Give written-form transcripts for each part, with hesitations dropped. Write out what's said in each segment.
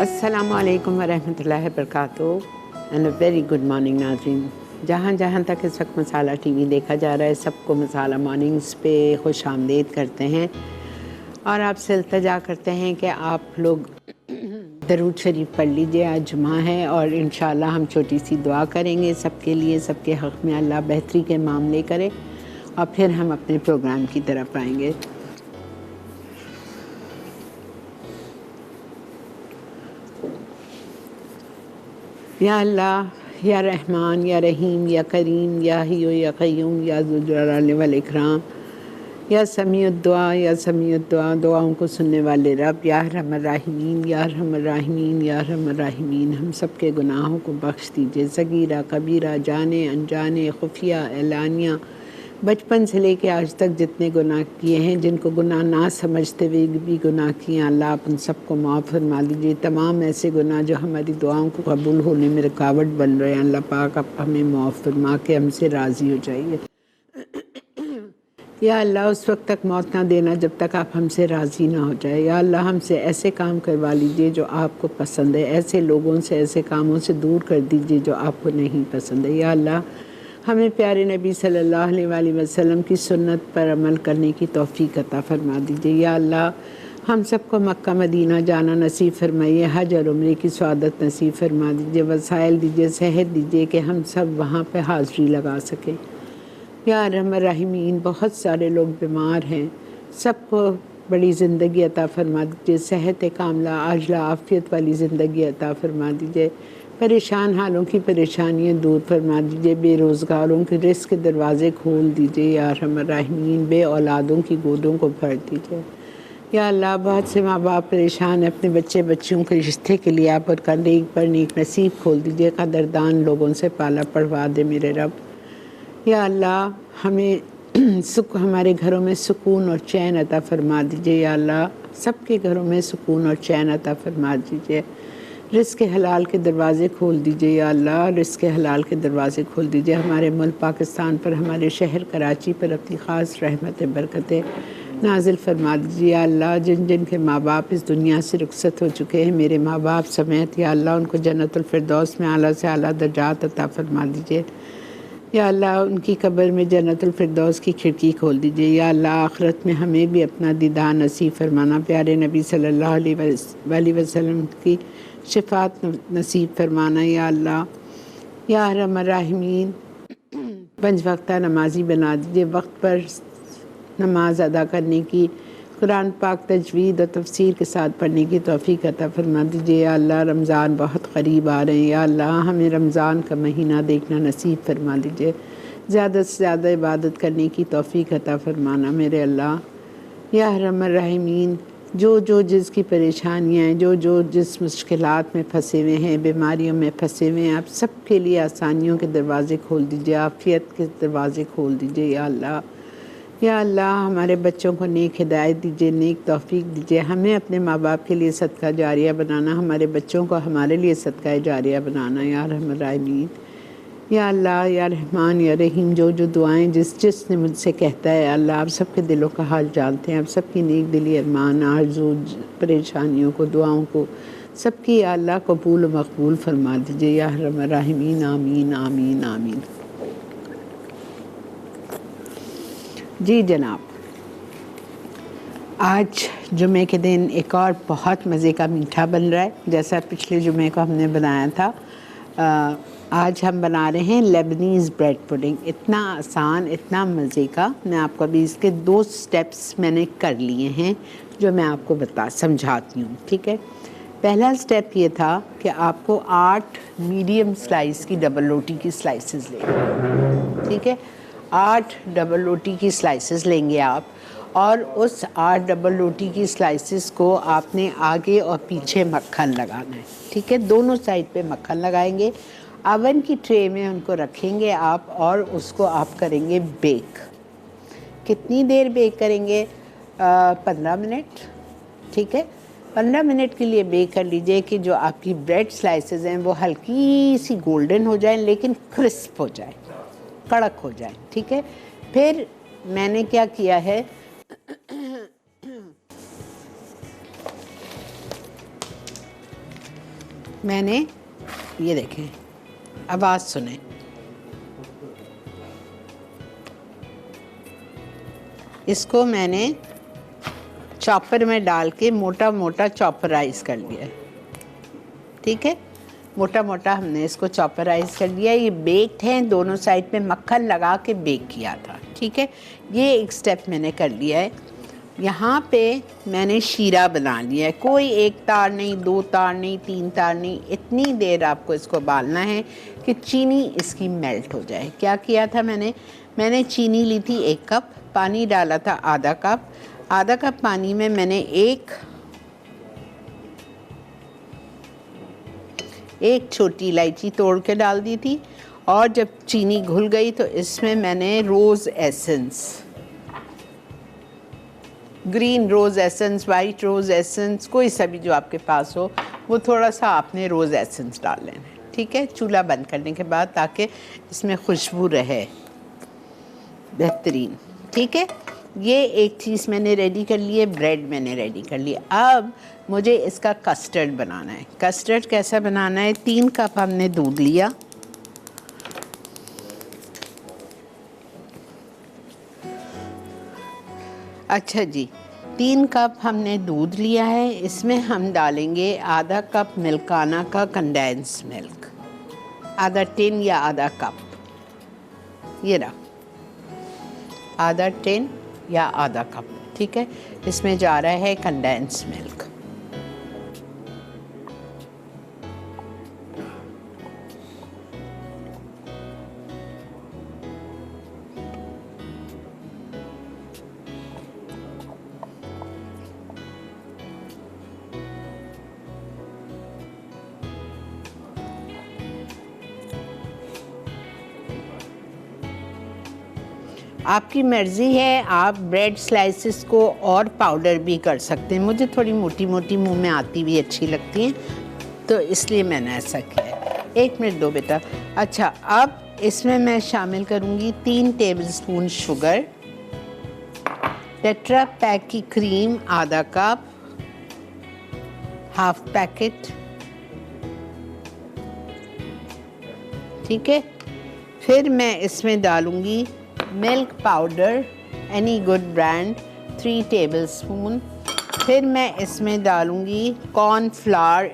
अस्सलामु अलैकुम वरहमतुल्लाहि वबरकातुहू and a very good morning नाज़रीन। जहाँ जहाँ तक इस वक्त मसाला टीवी देखा जा रहा है, सबको मसाला मॉर्निंग्स पे खुश आमदीद करते हैं और आपसे इल्तिजा करते हैं कि आप लोग दरूद शरीफ पढ़ लीजिए। आज जुमा है और इंशाअल्लाह हम छोटी सी दुआ करेंगे सबके लिए, सबके हक़ में अल्लाह बेहतरी के मामले करे और फिर हम अपने प्रोग्राम की तरफ आएंगे। या अल्लाह या रहमान या रहीम या करीम या हियो या क़य्यूम या ज़ुल जलाल वल इकराम या समीउद दुआ या समीउद दुआ, दुआओं को सुनने वाले रब, या अरहमर राहिमीन या अरहमर राहिमीन या अरहमर राहिमीन, हम सब के गुनाहों को बख्श दीजिए। सगीरा कबीरा, जाने अनजाने, खुफिया एलानिया, बचपन से लेके आज तक जितने गुनाह किए हैं, जिनको गुनाह ना समझते हुए भी गुनाह किए, अल्लाह आप उन सबको माफ़ फरमा दीजिए। तमाम ऐसे गुनाह जो हमारी दुआओं को कबूल होने में रुकावट बन रहे हैं, अल्लाह पाक आप हमें माफ़ फरमा के हमसे राज़ी हो जाइए। या अल्लाह उस वक्त तक मौत ना देना जब तक आप हमसे राज़ी ना हो जाए। या अल्लाह हमसे ऐसे काम करवा लीजिए जो आपको पसंद है, ऐसे लोगों से, ऐसे कामों से दूर कर दीजिए जो आपको नहीं पसंद है। या अल्लाह हमें प्यारे नबी सल्लल्लाहु अलैहि वसल्लम की सुन्नत पर अमल करने की तौफ़ीक़ अता फ़रमा दीजिए। या अल्लाह हम सबको मक्का मदीना जाना नसीब फरमाइए, हज और उम्रे की सआदत नसीब फरमा दीजिए, वसाइल दीजिए, सेहत दीजिए कि हम सब वहाँ पे हाज़िरी लगा सकें। या अरहमर राहिमीन, बहुत सारे लोग बीमार हैं, सबको बड़ी ज़िंदगी अता फ़रमा दीजिए, सेहत कामला आजला आफ़ियत वाली ज़िंदगी अता फ़रमा दीजिए। परेशान हालों की परेशानियाँ दूर फरमा दीजिए, बेरोज़गारों के रिज़्क़ के दरवाज़े खोल दीजिए। या अरहमर राहिमीन, बे औलादों की गोदों को भर दीजिए। या अल्लाह बहुत से माँ बाप परेशान हैं अपने बच्चे बच्चियों के रिश्ते के लिए, आप उनका नेक पर नेक नसीब खोल दीजिए, कदरदान लोगों से पाला पढ़वा दे मेरे रब। या अल्लाह हमें सुख, हमारे घरों में सुकून और चैन अता फ़रमा दीजिए। या अल्लाह सबके घरों में सुकून और चैन अता फ़रमा दीजिए। रिज़्क़ हलाल के दरवाज़े खोल दीजिए। या अल्लाह रिज़्क़ हलाल के दरवाज़े खोल दीजिए। हमारे मुल्क पाकिस्तान पर, हमारे शहर कराची पर अपनी ख़ास रहमत बरकतें नाजिल फरमा दीजिए। या अल्लाह जिन जिन के माँ बाप इस दुनिया से रुखसत हो चुके हैं, मेरे माँ बाप समेत, या अल्लाह उनको जन्नतुल फिरदौस में आला से आला दर्जात अता फ़रमा दीजिए। या अल्लाह उनकी कब्र में जन्नतुल फिरदौस की खिड़की खोल दीजिए। या अल्लाह आखिरत में हमें भी अपना दीदार नसीब फरमाना, प्यारे नबी सल्लल्लाहु अलैहि वसल्लम की शिफात नसीब फरमाना। या अल्लाह या अरहमर राहिमीन, 5 वक्ता नमाजी बना दीजिए, वक्त पर नमाज अदा करने की, कुरान पाक तजवीद और तफसीर के साथ पढ़ने की तौफ़ीक़ अता फ़रमा दीजिए। या अल्लाह रमज़ान बहुत क़रीब आ रहे हैं, या अल्लाह हमें रमज़ान का महीना देखना नसीब फरमा दीजिए, ज़्यादा से ज़्यादा इबादत करने की तौफ़ीक़ अता फ़रमाना मेरे अल्लाह। या अरहमर राहिमीन, जो जिसकी परेशानियाँ हैं, जो जिस मुश्किलात में फंसे हुए हैं, बीमारियों में फंसे हुए हैं, आप सब के लिए आसानियों के दरवाज़े खोल दीजिए, आफ़ियत के दरवाज़े खोल दीजिए। या अल्लाह या अल्लाह हमारे बच्चों को नेक हिदायत दीजिए, नेक तौफ़ीक़ दीजिए, हमें अपने माँ बाप के लिए सदका जारिया बनाना, हमारे बच्चों को हमारे लिए सदका जारिया बनाना। या रहमान राहिमीन, या अल्लाह या रहमान या रहीम, जो दुआएं जिसने मुझसे कहता है, अल्लाह आप सबके दिलों का हाल जानते हैं, आप सबकी नेक दिली अरमान आरज़ू परेशानियों को, दुआओं को सबकी या अल्लाह कबूल व मकबूल फरमा दीजिए। या रहमान राहिमीन, आमीन आमीन आमीन। जी जनाब, आज जुमे के दिन एक और बहुत मज़े का मीठा बन रहा है, जैसा पिछले जुमे को हमने बनाया था। आज हम बना रहे हैं लेबनीज़ ब्रेड पुडिंग। इतना आसान, इतना मज़े का। मैं आपको अभी इसके 2 स्टेप्स मैंने कर लिए हैं जो मैं आपको समझाती हूँ, ठीक है। पहला स्टेप ये था कि आपको 8 मीडियम स्लाइस की डबल रोटी की स्लाइसेस लेंगे, ठीक है। 8 डबल रोटी की स्लाइसेस लेंगे आप, और उस 8 डबल रोटी की स्लाइसेस को आपने आगे और पीछे मक्खन लगाना है, ठीक है। दोनों साइड पे मक्खन लगाएंगे, अवन की ट्रे में उनको रखेंगे आप, और उसको आप करेंगे बेक। कितनी देर बेक करेंगे? 15 मिनट, ठीक है। 15 मिनट के लिए बेक कर लीजिए कि जो आपकी ब्रेड स्लाइसेस हैं वो हल्की सी गोल्डन हो जाएं, लेकिन क्रिस्प हो जाए, कड़क हो जाए, ठीक है। फिर मैंने क्या किया है, मैंने ये देखें, आवाज़ सुने, इसको मैंने चॉपर में डाल के मोटा मोटा चॉपराइज कर लिया है। ठीक है, मोटा मोटा हमने इसको चॉपराइज कर लिया। ये बेक्ड हैं, दोनों साइड पे मक्खन लगा के बेक किया था। ठीक है, ये एक स्टेप मैंने कर लिया है। यहाँ पे मैंने शीरा बना लिया है। कोई एक तार नहीं, 2 तार नहीं, 3 तार नहीं, इतनी देर आपको इसको उबालना है कि चीनी इसकी मेल्ट हो जाए। क्या किया था मैंने चीनी ली थी 1 कप, पानी डाला था आधा कप। आधा कप पानी में मैंने एक छोटी इलायची तोड़ के डाल दी थी, और जब चीनी घुल गई तो इसमें मैंने रोज़ एसेंस, ग्रीन रोज़ एसेंस, वाइट रोज़ एसेंस, कोई सा भी जो आपके पास हो वो थोड़ा सा आपने रोज़ एसेंस डाल लेना है। ठीक है, चूल्हा बंद करने के बाद, ताकि इसमें खुशबू रहे बेहतरीन। ठीक है, ये एक चीज़ मैंने रेडी कर ली है। ब्रेड मैंने रेडी कर लिया। अब मुझे इसका कस्टर्ड बनाना है। कस्टर्ड कैसा बनाना है? 3 कप हमने दूध लिया, अच्छा जी, 3 कप हमने दूध लिया है। इसमें हम डालेंगे आधा कप मिल्काना का कंडेंस मिल्क, आधा टिन या आधा कप, ये रहा आधा टिन या आधा कप। ठीक है, इसमें जा रहा है कंडेंस मिल्क। आपकी मर्ज़ी है, आप ब्रेड स्लाइसेस को और पाउडर भी कर सकते हैं। मुझे थोड़ी मोटी मोटी मुंह में आती हुई अच्छी लगती हैं, तो इसलिए मैंने ऐसा किया है। 1 मिनट दो बेटा। अच्छा, अब इसमें मैं शामिल करूँगी 3 टेबलस्पून शुगर, टेट्रा पैक की क्रीम आधा कप, हाफ पैकेट। ठीक है, फिर मैं इसमें डालूँगी milk powder, any good brand, 3 tablespoon. फिर मैं इसमें डालूँगी कॉर्नफ्लावर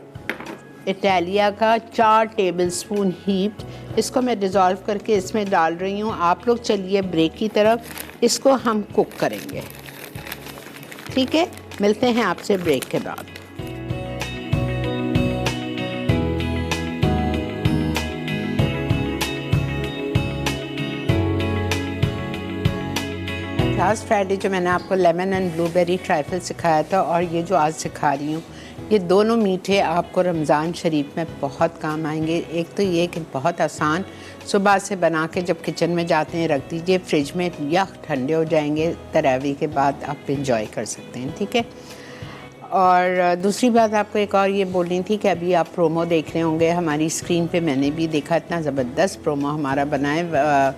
इटालिया का 4 टेबलस्पून हीप्ड। इसको मैं डिज़ोल्व करके इसमें डाल रही हूँ। आप लोग चलिए ब्रेक की तरफ, इसको हम कुक करेंगे। ठीक है, मिलते हैं आपसे ब्रेक के बाद। लास्ट फ्राइडे जो मैंने आपको लेमन एंड ब्लूबेरी ट्राइफल सिखाया था, और ये जो आज सिखा रही हूँ, ये दोनों मीठे आपको रमज़ान शरीफ में बहुत काम आएंगे। एक तो ये कि बहुत आसान, सुबह से बना के जब किचन में जाते हैं रख दीजिए फ्रिज में, या ठंडे हो जाएंगे, तरावी के बाद आप इंजॉय कर सकते हैं। ठीक है, और दूसरी बात आपको एक और ये बोलनी थी कि अभी आप प्रोमो देख रहे होंगे हमारी स्क्रीन पे, मैंने भी देखा, इतना ज़बरदस्त प्रोमो हमारा बना है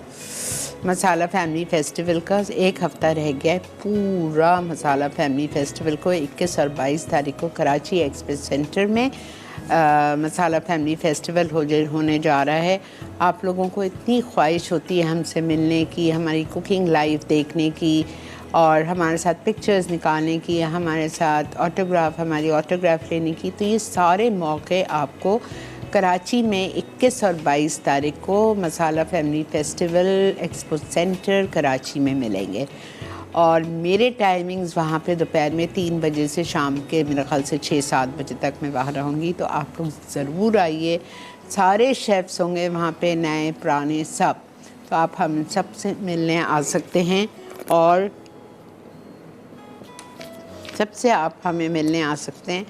मसाला फैमिली फ़ेस्टिवल का। 1 हफ़्ता रह गया है पूरा मसाला फैमिली फ़ेस्टिवल को। 21 और 22 तारीख को कराची एक्सप्रेस सेंटर में मसाला फैमिली फ़ेस्टिवल होने जा रहा है। आप लोगों को इतनी ख्वाहिश होती है हमसे मिलने की, हमारी कुकिंग लाइव देखने की, और हमारे साथ पिक्चर्स निकालने की, हमारे साथ हमारी ऑटोग्राफ लेने की। तो ये सारे मौके आपको कराची में 21 और 22 तारीख को masala family festival expo centre Karachi में मिलेंगे। और मेरे टाइमिंग्स वहाँ पे दोपहर में 3 बजे से शाम के मेरे ख़्याल से 6-7 बजे तक मैं वहाँ रहूँगी। तो आप लोग ज़रूर आइए, सारे शेफ़्स होंगे वहाँ पे, नए पुराने सब। तो आप हम सब से मिलने आ सकते हैं, और सबसे आप हमें मिलने आ सकते हैं।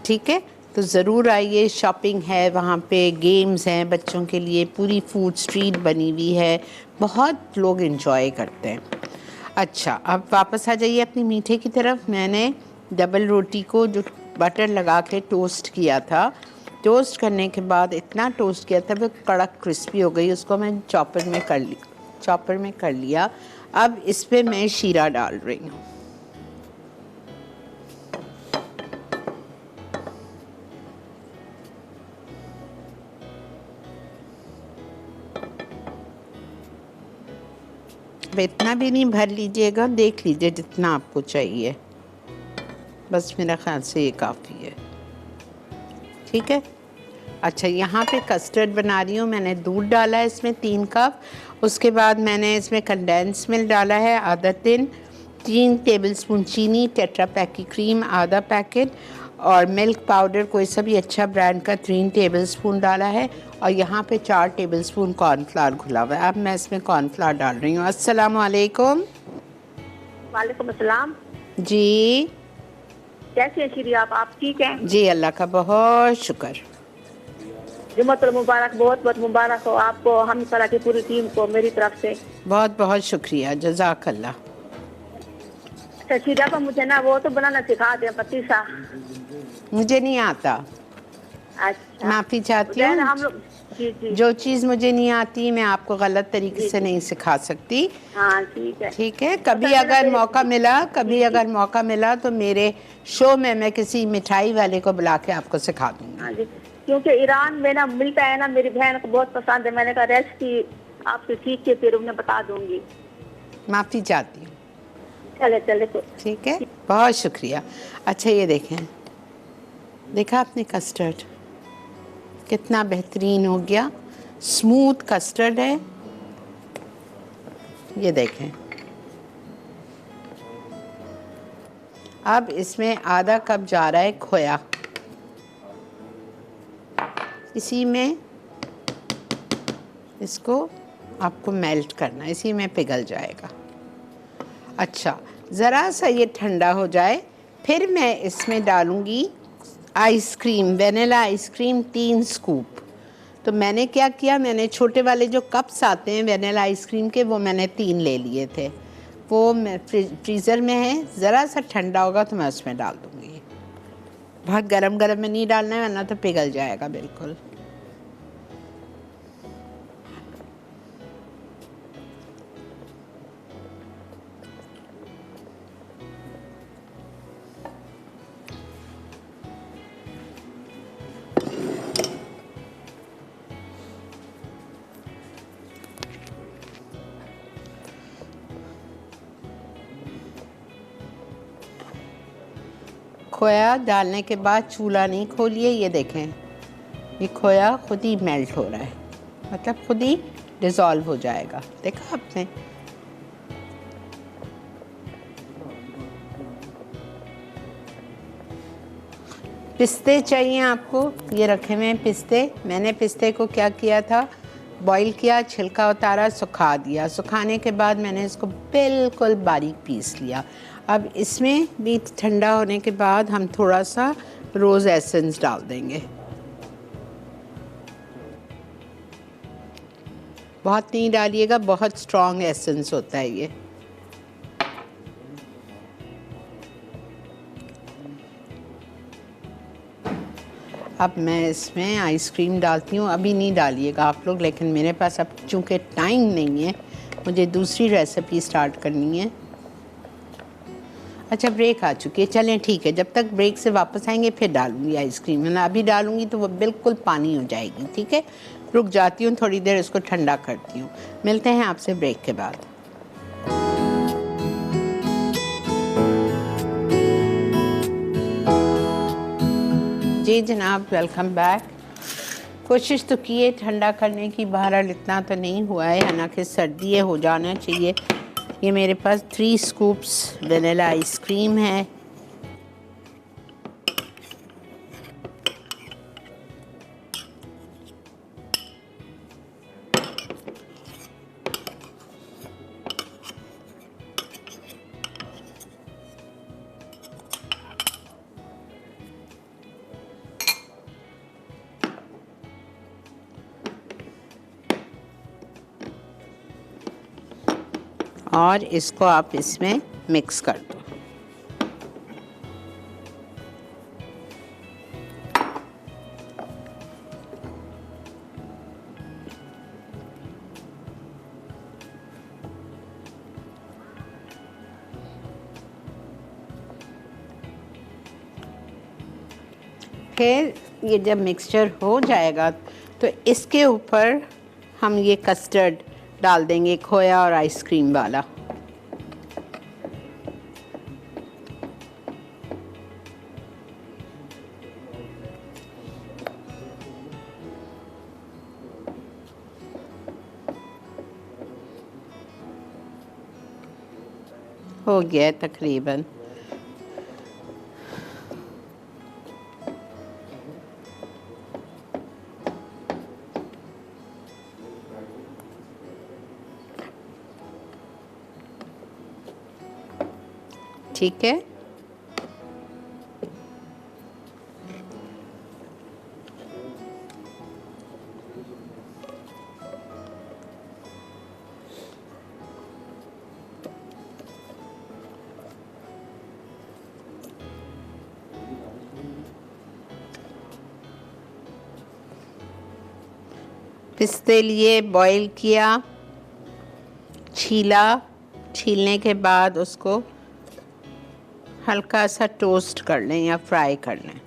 ठीक है, तो ज़रूर आइए। शॉपिंग है वहाँ पे, गेम्स हैं बच्चों के लिए, पूरी फूड स्ट्रीट बनी हुई है, बहुत लोग इन्जॉय करते हैं। अच्छा, अब वापस आ जाइए अपनी मीठे की तरफ। मैंने डबल रोटी को जो बटर लगा के टोस्ट किया था, टोस्ट करने के बाद इतना टोस्ट किया था वो कड़क क्रिस्पी हो गई, उसको मैं चॉपर में कर लिया। अब इस पर मैं शीरा डाल रही हूँ। अब इतना भी नहीं भर लीजिएगा, देख लीजिए जितना आपको चाहिए, बस मेरा ख्याल से ये काफ़ी है। ठीक है। अच्छा, यहाँ पे कस्टर्ड बना रही हूँ। मैंने दूध डाला है इसमें 3 कप। उसके बाद मैंने इसमें कंडेंस मिल्क डाला है आधा टिन, 3 टेबलस्पून चीनी, टेट्रा पैक की क्रीम आधा पैकेट, और मिल्क पाउडर कोई सा भी अच्छा ब्रांड का 3 टेबलस्पून डाला है, और यहाँ पे 4 टेबलस्पून कॉर्नफ्लावर घुला हुआ है। अब मैं इसमें कॉर्नफ्लावर डाल रही हूँ। अस्सलाम वालेकुम। वालेकुम अस्सलाम। जी कैसी हैं श्री आप ठीक हैं? जी, अल्लाह का बहुत शुक्र। जुम्मतुल मुबारक, बहुत बहुत मुबारक हो आपको, हम तरह की पूरी टीम को मेरी तरफ से। बहुत बहुत शुक्रिया, जज़ाकल्लाह। अच्छा श्री आप मुझे ना वो तो बनाना सिखा दें, पतीसा। मुझे नहीं आता। अच्छा, माफ़ी चाहती हम हूँ। लोग जी जी जो चीज़ मुझे नहीं आती मैं आपको गलत तरीके से नहीं सिखा सकती। हाँ ठीक है। ठीक है। कभी मतलब अगर मेरा मौका मिला, कभी जी, अगर मौका मिला तो मेरे शो में मैं किसी मिठाई वाले को बुला के आपको सिखा दूँगी। हाँ जी, क्योंकि ईरान में ना मिलता है ना, मेरी बहन को बहुत पसंद है। मैंने कहा रेसिपी आपसे सीख के फिर उन्हें बता दूंगी। माफ़ी चाहती हूँ। चले चले तो ठीक है, बहुत शुक्रिया। अच्छा, ये देखें, देखा आपने कस्टर्ड कितना बेहतरीन हो गया, स्मूथ कस्टर्ड है। ये देखें। अब इसमें आधा कप जा रहा है खोया, इसी में इसको आपको मेल्ट करना, इसी में पिघल जाएगा। अच्छा, ज़रा सा ये ठंडा हो जाए, फिर मैं इसमें डालूँगी आइसक्रीम, वेनिला आइसक्रीम 3 स्कूप। तो मैंने क्या किया, मैंने छोटे वाले जो कप्स आते हैं वेनिला आइसक्रीम के, वो मैंने 3 ले लिए थे। वो मैं फ्रीज़र में है, ज़रा सा ठंडा होगा तो मैं उसमें डाल दूँगी। बहुत गरम गरम में नहीं डालना है, वरना तो पिघल जाएगा बिल्कुल। खोया डालने के बाद चूल्हा नहीं खोलिए। ये देखें, ये खोया खुद ही मेल्ट हो रहा है, मतलब खुद ही डिज़ोल्व हो जाएगा। देखा आपने? पिस्ते चाहिए आपको, ये रखे हुए हैं पिस्ते। मैंने पिस्ते को क्या किया था, बॉईल किया, छिलका उतारा, सुखा दिया। सुखाने के बाद मैंने इसको बिल्कुल बारीक पीस लिया। अब इसमें भी ठंडा होने के बाद हम थोड़ा सा रोज़ एसेंस डाल देंगे। बहुत नहीं डालिएगा, बहुत स्ट्रॉन्ग एसेंस होता है ये। अब मैं इसमें आइसक्रीम डालती हूँ। अभी नहीं डालिएगा आप लोग, लेकिन मेरे पास अब चूँकि टाइम नहीं है, मुझे दूसरी रेसिपी स्टार्ट करनी है। अच्छा, ब्रेक आ चुकी है, चलें ठीक है। जब तक ब्रेक से वापस आएंगे फिर डालूंगी आइसक्रीम, है ना। अभी डालूंगी तो वो बिल्कुल पानी हो जाएगी। ठीक है, रुक जाती हूँ थोड़ी देर, इसको ठंडा करती हूँ। मिलते हैं आपसे ब्रेक के बाद। जी जनाब, वेलकम बैक। कोशिश तो की है ठंडा करने की, बहरहाल इतना तो नहीं हुआ है, हालांकि सर्दी है, हो जाना चाहिए। ये मेरे पास 3 स्कूप्स वेनिला आइसक्रीम है। और इसको आप इसमें मिक्स कर दो। फिर ये जब मिक्सचर हो जाएगा तो इसके ऊपर हम ये कस्टर्ड डाल देंगे खोया और आइसक्रीम वाला। हो गया है तकरीबन। ठीक है, पिस्ते लिए बॉईल किया, छीला, छीलने के बाद उसको हल्का सा टोस्ट कर लें या फ्राई कर लें।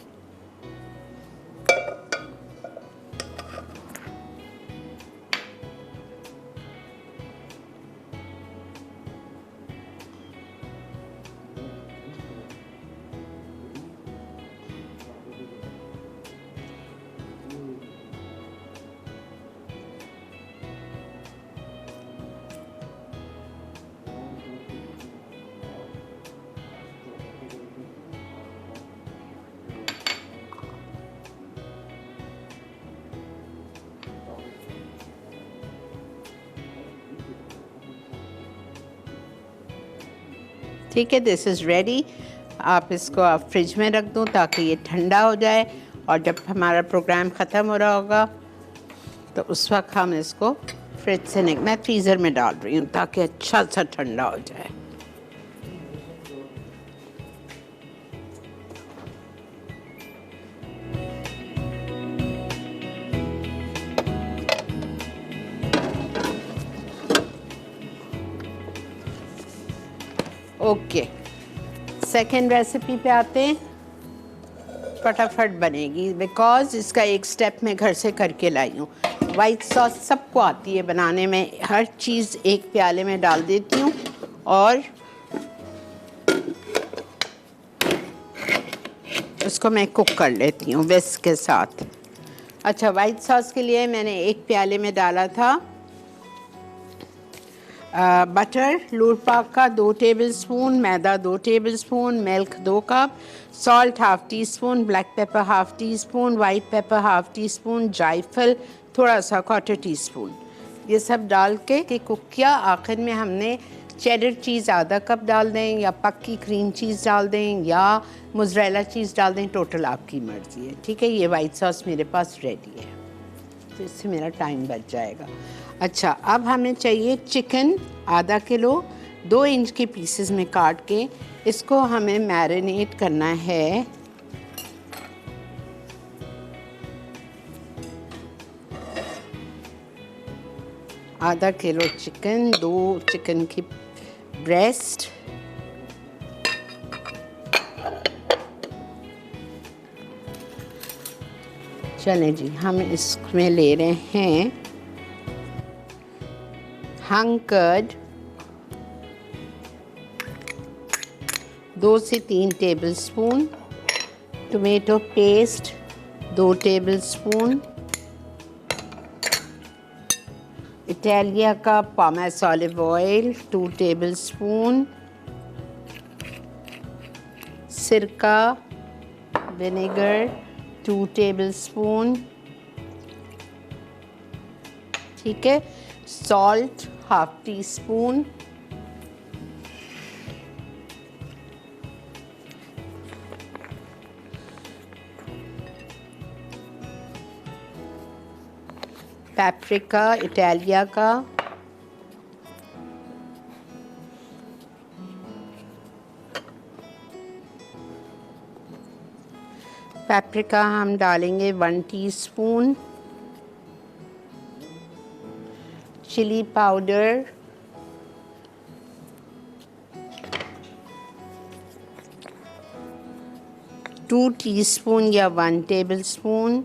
ठीक है, दिस इज़ रेडी। आप इसको आप फ्रिज में रख दो ताकि ये ठंडा हो जाए, और जब हमारा प्रोग्राम ख़त्म हो रहा होगा तो उस वक्त हम इसको फ्रिज से मैं फ्रीज़र में डाल रही हूँ ताकि अच्छा सा ठंडा हो जाए। ओके, सेकेंड रेसिपी पे आते हैं। फटाफट बनेगी बिकॉज़ इसका एक स्टेप मैं घर से करके लाई हूँ। वाइट सॉस सबको आती है बनाने में, हर चीज़ एक प्याले में डाल देती हूँ और उसको मैं कुक कर लेती हूँ विस्क के साथ। अच्छा, वाइट सॉस के लिए मैंने एक प्याले में डाला था बटर लूरपाक का 2 टेबलस्पून, मैदा 2 tablespoon, milk 2 cup, salt half tea spoon, black pepper half tea spoon, white paper half tea spoon, जायफल थोड़ा सा 1/4 टीस्पून, ये सब डाल के कुक किया। आखिर में हमने चेडर चीज़ आधा कप डाल दें या पक्की क्रीम चीज़ डाल दें या मोज़रेला चीज़ डाल दें, टोटल आपकी मर्ज़ी है। ठीक है, ये वाइट सॉस मेरे पास रेडी है, तो इससे मेरा टाइम बच जाएगा। अच्छा, अब हमें चाहिए चिकन आधा किलो, 2 इंच के पीसेस में काट के इसको हमें मैरिनेट करना है। आधा किलो चिकन, 2 चिकन की ब्रेस्ट, चलें जी, हम इसमें ले रहे हैं हंग कर्ड 2 से 3 tablespoon, tomato paste 2 tablespoon, Italia का पामेस ऑलिव ऑयल 2 टेबलस्पून, सिरका विनेगर 2 टेबलस्पून, ठीक है, salt half tea spoon, paprika Italia का, पेपरिका हम डालेंगे 1 टीस्पून, चिली पाउडर 2 टीस्पून या 1 टेबलस्पून,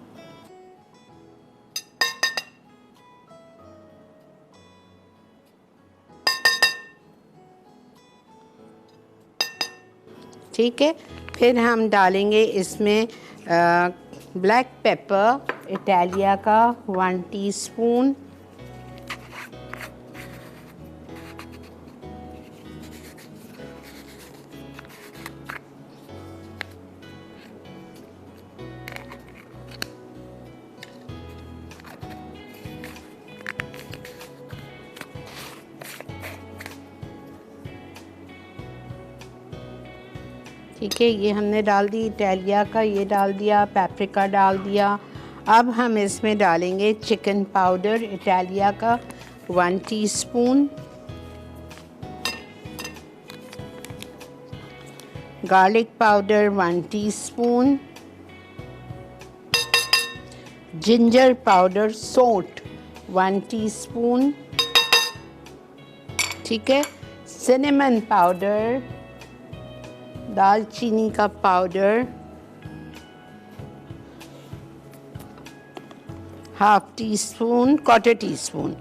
ठीक है। फिर हम डालेंगे इसमें ब्लैक पेपर इटालिया का 1 टीस्पून, ठीक है। ये हमने डाल दी इटालिया का, ये डाल दिया, पेपरिका डाल दिया। अब हम इसमें डालेंगे चिकन पाउडर इटालिया का 1 teaspoon, garlic powder 1 teaspoon, ginger powder सौंठ 1 टीस्पून, ठीक है। सिनेमन पाउडर, दालचीनी का powder 1/2 teaspoon, 1/4 teaspoon,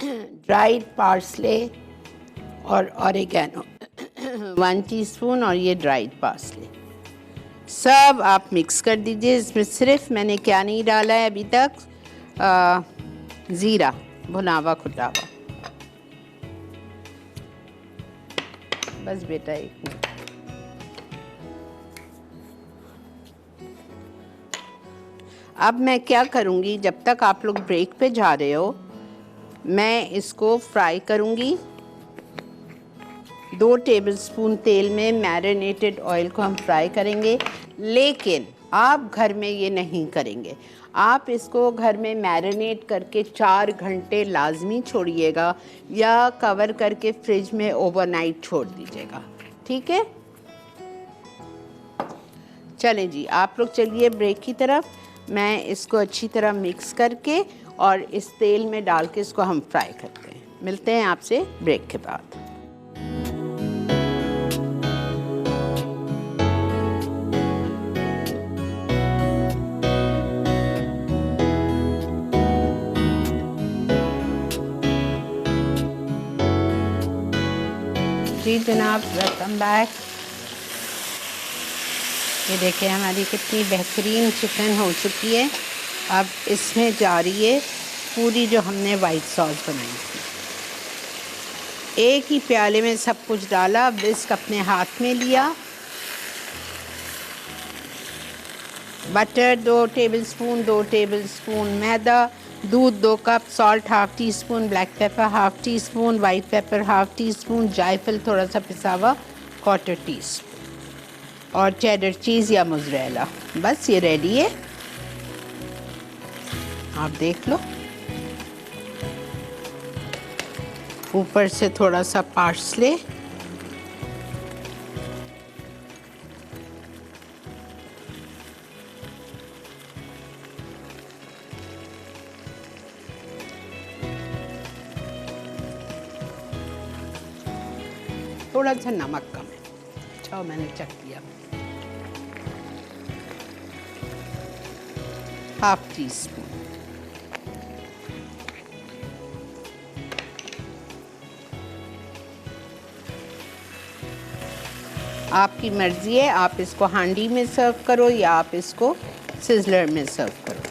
dried parsley और ऑरिगेनो 1 टीस्पून, और ये ड्राइड पार्सले सब आप मिक्स कर दीजिए। इसमें सिर्फ मैंने क्या नहीं डाला है अभी तक, ज़ीरा भुनावा खुटावा। बस बेटा 1 मिनट। अब मैं क्या करूँगी, जब तक आप लोग ब्रेक पे जा रहे हो मैं इसको फ्राई करूँगी। 2 टेबलस्पून तेल में मैरिनेटेड ऑयल को हम फ्राई करेंगे, लेकिन आप घर में ये नहीं करेंगे। आप इसको घर में मैरिनेट करके 4 घंटे लाजमी छोड़िएगा या कवर करके फ्रिज में ओवरनाइट छोड़ दीजिएगा, ठीक है। चलें जी, आप लोग चलिए ब्रेक की तरफ। मैं इसको अच्छी तरह मिक्स करके और इस तेल में डाल के इसको हम फ्राई करते हैं। मिलते हैं आपसे ब्रेक के बाद। जी जनाब, वेलकम बैक। ये देखिए हमारी कितनी बेहतरीन चिकन हो चुकी है। अब इसमें जा रही है पूरी जो हमने वाइट सॉस बनाई थी। एक ही प्याले में सब कुछ डाला, विस्क अपने हाथ में लिया, बटर 2 टेबलस्पून, 2 टेबलस्पून मैदा, दूध 2 cup, salt 1/2 teaspoon, black pepper 1/2 teaspoon, white paper 1/2 teaspoon, जायफल थोड़ा सा पिसा हुआ 1/4 टीस्पून, और चेडर चीज़ या मोज़रेला। बस ये रेडी है, आप देख लो। ऊपर से थोड़ा सा पार्सले, थोड़ा सा नमक कम है, अच्छा मैंने चख दिया, 1/2 टीस्पून। आपकी मर्ज़ी है, आप इसको हांडी में सर्व करो या आप इसको सिज़लर में सर्व करो।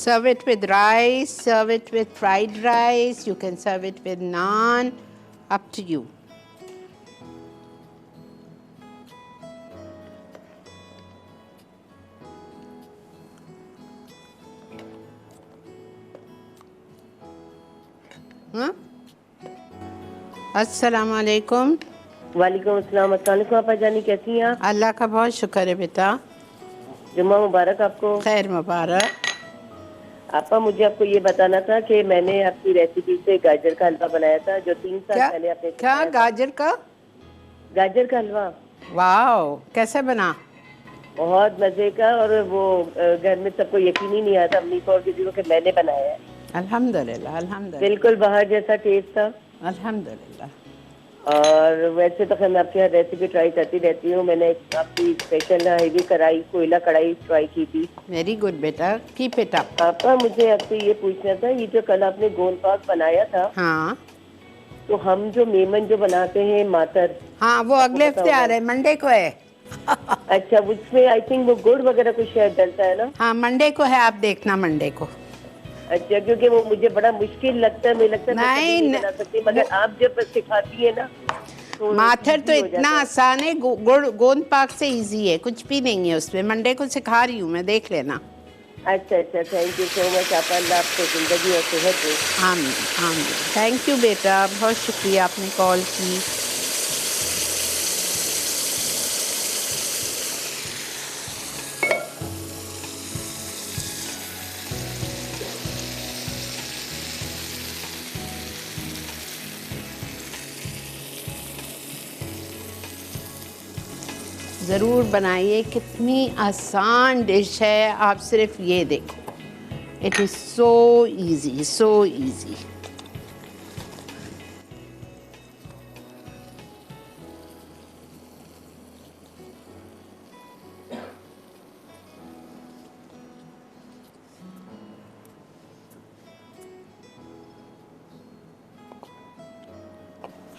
Serve it with rice, serve it with fried rice, you can serve it with naan, up to you. अस्सलाम वालेकुम। वालेकुम अस्सलाम। अस्सलाम वालेकुम आपा जानी, कैसी हैं आप? अल्लाह का बहुत शुक्र है बेटा। जुम्मा मुबारक आपको। खैर मुबारक। आपा मुझे आपको ये बताना था कि मैंने आपकी रेसिपी से गाजर का हलवा बनाया था जो 3 साल पहले आपने क्या सिखाया था। गाजर का गाजर का हलवा। वाओ, कैसे बना? बहुत मजे का। और वो घर में सबको यकीन ही नहीं आता, अम्मी को और किसी को, कि मैंने बनाया है। अल्हम्दुलिल्लाह, अल्हम्दुलिल्लाह, बिल्कुल बाहर जैसा टेस्ट था। अल्हम्दुलिल्लाह। और वैसे तो खैर मैं आपकी हर रेसिपी ट्राई करती रहती हूँ। मैंने आपकी स्पेशल हैवी कढ़ाई, कोयला कढ़ाई ट्राई की थी। वेरी गुड बेटा, कीप इट अप। पापा मुझे आपसे ये पूछना था, ये जो कल आपने गोंद पाक बनाया था, हाँ तो हम जो मेमन जो बनाते हैं मातर, हाँ, वो आपको अगले पता हफ्ते आ होगा। रहे हैं, मंडे को है। अच्छा, उसमें आई थिंक वो गुड़ वगैरह कुछ शायद डलता है ना? हाँ, मंडे को है, आप देखना मंडे को। अच्छा, क्योंकि वो मुझे बड़ा मुश्किल लगता है, मुझे लगता है मैं कभी नहीं नहीं, बना सकती, मगर आप जब सिखाती है ना तो माथर तो easy हो इतना जाता है। आसान है, गुड़ गोंद पाक से इजी है, कुछ भी नहीं है उसमें। मंडे को सिखा रही हूँ मैं, देख लेना। अच्छा अच्छा, थैंक यू सो मच आपा, अल्लाह आपको जिंदगी और सेहत दे। आमीन आमीन। थैंक यू बेटा, बहुत शुक्रिया आपने कॉल की। ज़रूर बनाइए, कितनी आसान डिश है, आप सिर्फ ये देखो। It is so easy, so easy.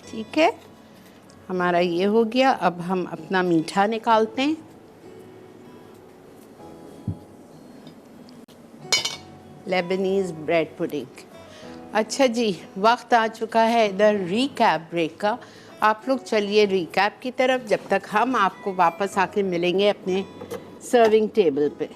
ठीक है, हमारा ये हो गया। अब हम अपना मीठा निकालते हैं। Leibniz bread pudding. अच्छा जी, वक्त आ चुका है इधर रीकैप ब्रेक का। आप लोग चलिए रीकैप की तरफ, जब तक हम आपको वापस आके मिलेंगे अपने सर्विंग टेबल पे।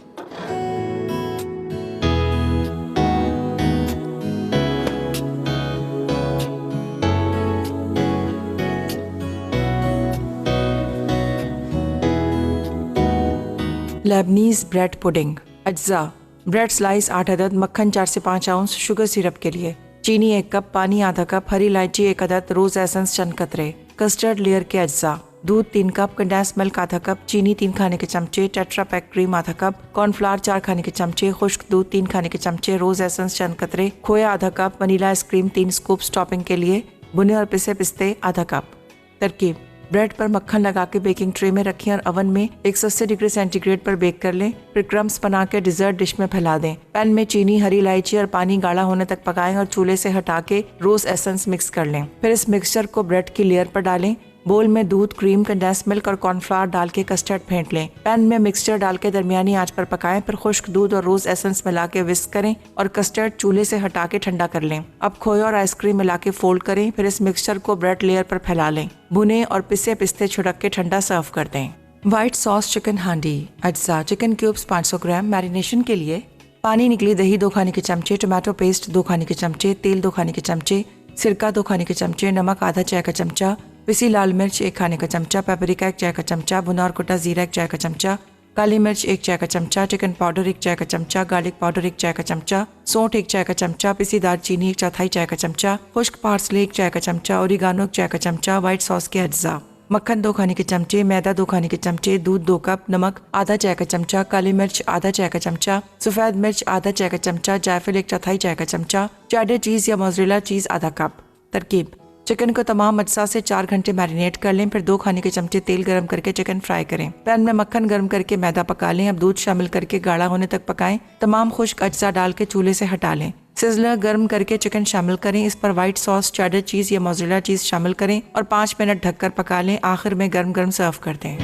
Lebanese bread pudding. अज्जा: ब्रेड स्लाइस 8 अदद, मक्खन 4 से 5 आउंस, शुगर सिरप के लिए चीनी 1 कप, पानी आधा कप, हरी इलायची 1 अदद, रोज एसेंस चंद कतरे, कस्टर्ड लेयर के अज्जा, दूध 3 कप, कंडेंस मिल्क आधा कप, चीनी 3 खाने के चमचे, टेट्रा पैक क्रीम आधा कप, कॉर्नफ्लावर 4 खाने के चमचे, खुश्क दूध 3 खाने के चमचे, रोज एसेंस चंद कतरे, खोया आधा cup, vanilla ice cream 3 scoops topping के लिए, भुने और पिसे पिस्ते आधा कप। तरकीब: ब्रेड पर मक्खन लगा के बेकिंग ट्रे में रखें और अवन में 180 डिग्री सेंटीग्रेड पर बेक कर लें। फिर क्रम्स बना के डिजर्ट डिश में फैला दें। पैन में चीनी, हरी इलायची और पानी गाढ़ा होने तक पकाएं और चूल्हे से हटा के रोज एसेंस मिक्स कर लें। फिर इस मिक्सचर को ब्रेड की लेयर पर डालें। बोल में दूध, क्रीम, कंडेंस मिल्क और कॉर्नफ्लावर डाल के कस्टर्ड फेंट लें। पैन में मिक्सचर डाल के दरमियानी आंच पर पकाएं। फिर खुश्क दूध और रोज एसेंस मिला के विस्क करें और कस्टर्ड चूल्हे से हटा के ठंडा कर लें। अब खोया और आइसक्रीम मिला के फोल्ड करें। फिर इस मिक्सचर को ब्रेड लेयर पर फैला लें। भुने और पिसे पिस्ते छिड़क के ठंडा सर्व कर दें। व्हाइट सॉस चिकन हांडी। अज्जा: चिकन क्यूब्स 500 ग्राम। मैरिनेशन के लिए पानी, निकली दही 2 खाने के चमचे, टोमेटो पेस्ट 2 खाने के चमचे, तेल 2 खाने के चमचे, सिरका 2 खाने के चमचे, नमक आधा चाय का चमचा, पिसी लाल मिर्च 1 खाने का चमचा, पेपरिका 1 चाय का चमचा, भुना और कुटा जीरा 1 चाय का चमचा, काली मिर्च 1 चाय का चमचा, चिकन पाउडर 1 चाय का चमचा, गार्लिक पाउडर 1 चाय का चमचा, सौंठ 1 चाय का चमचा, पिसी दालचीनी 1/4 चाय का चमचा, खुश्क पार्सले 1 चाय का चमचा, ओरिगानो 1 चाय का चमचा, व्हाइट सॉस के अज्जा, मक्खन 2 खाने के चमचे, मैदा 2 खाने के चमचे, दूध 2 कप, नमक आधा चाय का चमचा, काली मिर्च आधा चाय का चमचा, सफेद मिर्च आधा चाय का चमचा, जायफल 1/4 चाय का चमचा, चेडर चीज या मोज़रेला चीज आधा कप। तरकीब: चिकन को तमाम अज्जा से 4 घंटे मैरिनेट कर लें। फिर 2 खाने के चमचे तेल गरम करके चिकन फ्राई करें। पैन में मक्खन गरम करके मैदा पका लें। अब दूध शामिल करके गाढ़ा होने तक पकाएं। तमाम खुश्क अज्जा डाल के चूल्हे से हटा लें। सिजलर गर्म करके चिकन शामिल करें। इस पर व्हाइट सॉस, चेडर चीज या मोज़रेला चीज शामिल करें और 5 मिनट ढककर पका लें। आखिर में गर्म गर्म सर्व कर दें।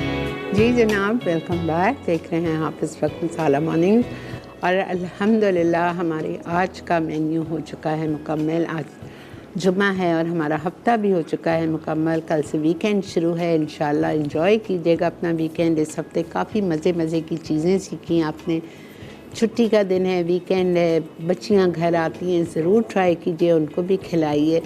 जी जनाब, वेलकम बैक। देख रहे हैं आप इस वक्त मसाला मॉर्निंग, और अल्हम्दुलिल्लाह हमारे आज का मेन्यू हो चुका है मुकम्मल। आज जुम्मा है और हमारा हफ्ता भी हो चुका है मुकम्मल। कल से वीकेंड शुरू है, इंशाल्लाह एंजॉय कीजिएगा अपना वीकेंड। इस हफ्ते काफ़ी मज़े की चीज़ें सीखी आपने। छुट्टी का दिन है, वीकेंड है, बच्चियां घर आती हैं, ज़रूर ट्राई कीजिए, उनको भी खिलाइए,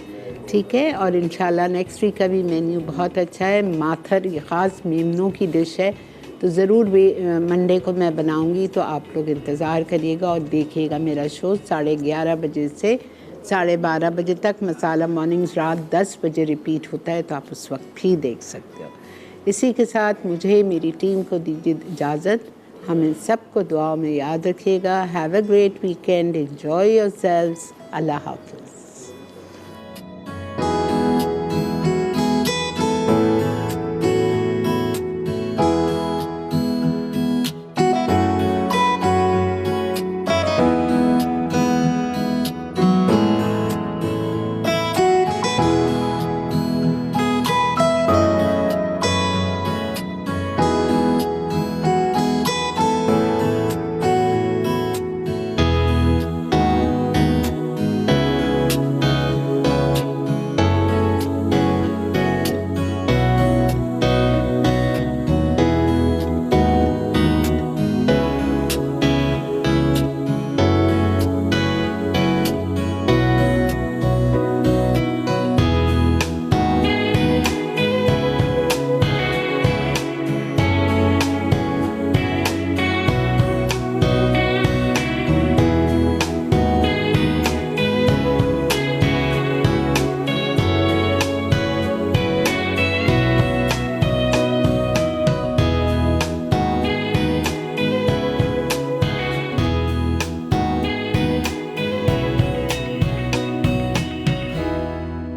ठीक है। और इंशाल्लाह नेक्स्ट वीक का भी मेन्यू बहुत अच्छा है। माथर ये ख़ास मेमनों की डिश है, तो ज़रूर भी मंडे को मैं बनाऊंगी, तो आप लोग इंतज़ार करिएगा और देखिएगा मेरा शो 11:30 बजे से 12:30 बजे तक। मसाला मॉर्निंग्स रात 10 बजे रिपीट होता है, तो आप उस वक्त भी देख सकते हो। इसी के साथ मुझे मेरी टीम को दीजिए इजाज़त। हमें सबको दुआओं में याद रखिएगा। Have a great weekend, enjoy yourselves. अल्लाह हाफ़िज़।